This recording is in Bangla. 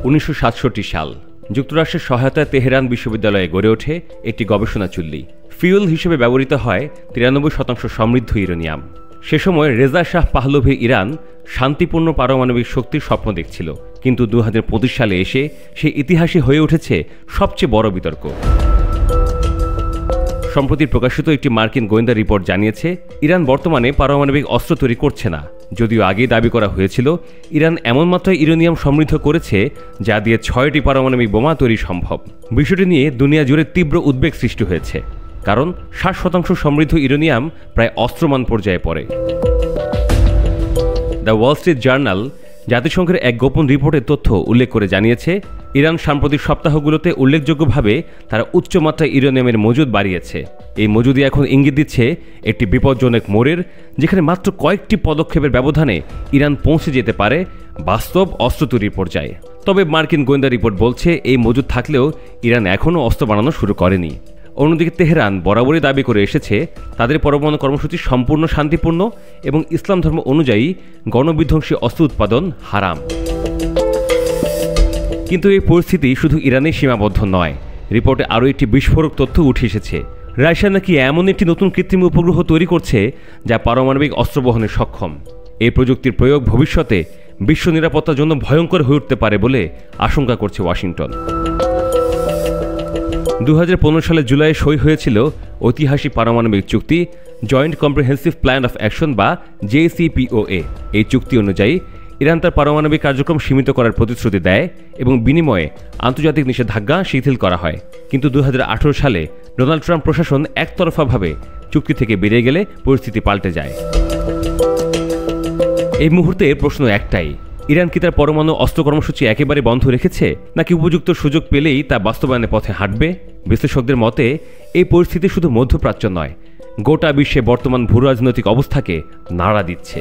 1967 সাল যুক্তরাষ্ট্রের সহায়তায় তেহরান বিশ্ববিদ্যালয়ে গড়ে ওঠে একটি গবেষণা চুল্লি। ফিউল হিসেবে ব্যবহৃত হয় 93% সমৃদ্ধ ইউরেনিয়াম। সে সময় রেজা শাহ পাহলভি ইরান শান্তিপূর্ণ পারমাণবিক শক্তির স্বপ্ন দেখছিল, কিন্তু 2025 সালে এসে সে ইতিহাসে হয়ে উঠেছে সবচেয়ে বড় বিতর্ক। সম্প্রতি প্রকাশিত একটি মার্কিন গোয়েন্দা রিপোর্ট জানিয়েছে ইরান বর্তমানে পারমাণবিক অস্ত্র তৈরি করছে না, যদিও আগেই দাবি করা হয়েছিল ইরান এমন মাত্রায় ইউরেনিয়াম সমৃদ্ধ করেছে যা দিয়ে 6টি পারমাণবিক বোমা তৈরি সম্ভব। বিষয়টি নিয়ে দুনিয়া জুড়ে তীব্র উদ্বেগ সৃষ্টি হয়েছে, কারণ 60% সমৃদ্ধ ইউরেনিয়াম প্রায় অস্ত্রমান পর্যায়ে পড়ে। দ্য ওয়াল স্ট্রিট জার্নাল জাতিসংঘের এক গোপন রিপোর্টের তথ্য উল্লেখ করে জানিয়েছে ইরান সাম্প্রতিক সপ্তাহগুলোতে উল্লেখযোগ্যভাবে তারা উচ্চমাত্রায় ইউরেনিয়ামের মজুদ বাড়িয়েছে। এই মজুদি এখন ইঙ্গিত দিচ্ছে একটি বিপজ্জনক মোড়ের, যেখানে মাত্র কয়েকটি পদক্ষেপের ব্যবধানে ইরান পৌঁছে যেতে পারে বাস্তব অস্ত্র তৈরির পর্যায়ে। তবে মার্কিন গোয়েন্দা রিপোর্ট বলছে এই মজুদ থাকলেও ইরান এখনও অস্ত্র বানানো শুরু করেনি। অন্যদিকে তেহরান বরাবরই দাবি করে এসেছে তাদের পরমাণু কর্মসূচি সম্পূর্ণ শান্তিপূর্ণ এবং ইসলাম ধর্ম অনুযায়ী গণবিধ্বংসী অস্ত্র উৎপাদন হারাম। কিন্তু এই পরিস্থিতি শুধু ইরানে সীমাবদ্ধ নয়। রিপোর্টে আরও একটি বিস্ফোরক তথ্য উঠে এসেছে। রাশিয়া নাকি এমন একটি নতুন কৃত্রিম উপগ্রহ তৈরি করছে যা পারমাণবিক অস্ত্র বহনে সক্ষম। এই প্রযুক্তির প্রয়োগ ভবিষ্যতে বিশ্ব নিরাপত্তার জন্য ভয়ঙ্কর হয়ে উঠতে পারে বলে আশঙ্কা করছে ওয়াশিংটন। 2015 সালে জুলাইয়ে সই হয়েছিল ঐতিহাসিক পারমাণবিক চুক্তি joint comprehensive plan of action বা JCPOA। এই চুক্তি অনুযায়ী ইরান তার পারমাণবিক কার্যক্রম সীমিত করার প্রতিশ্রুতি দেয় এবং বিনিময়ে আন্তর্জাতিক নিষেধাজ্ঞা শিথিল করা হয়। কিন্তু 2018 সালে ডোনাল্ড ট্রাম্প প্রশাসন একতরফাভাবে চুক্তি থেকে বেরিয়ে গেলে পরিস্থিতি পাল্টে যায়। এই মুহূর্তে প্রশ্ন একটাই, ইরান কি তার পরমাণু অস্ত্র কর্মসূচি একেবারে বন্ধ রেখেছে, নাকি উপযুক্ত সুযোগ পেলেই তা বাস্তবায়নের পথে হাঁটবে? বিশ্লেষকদের মতে এই পরিস্থিতি শুধু মধ্যপ্রাচ্য নয়, গোটা বিশ্বে বর্তমান ভূরাজনৈতিক অবস্থাকে নাড়া দিচ্ছে।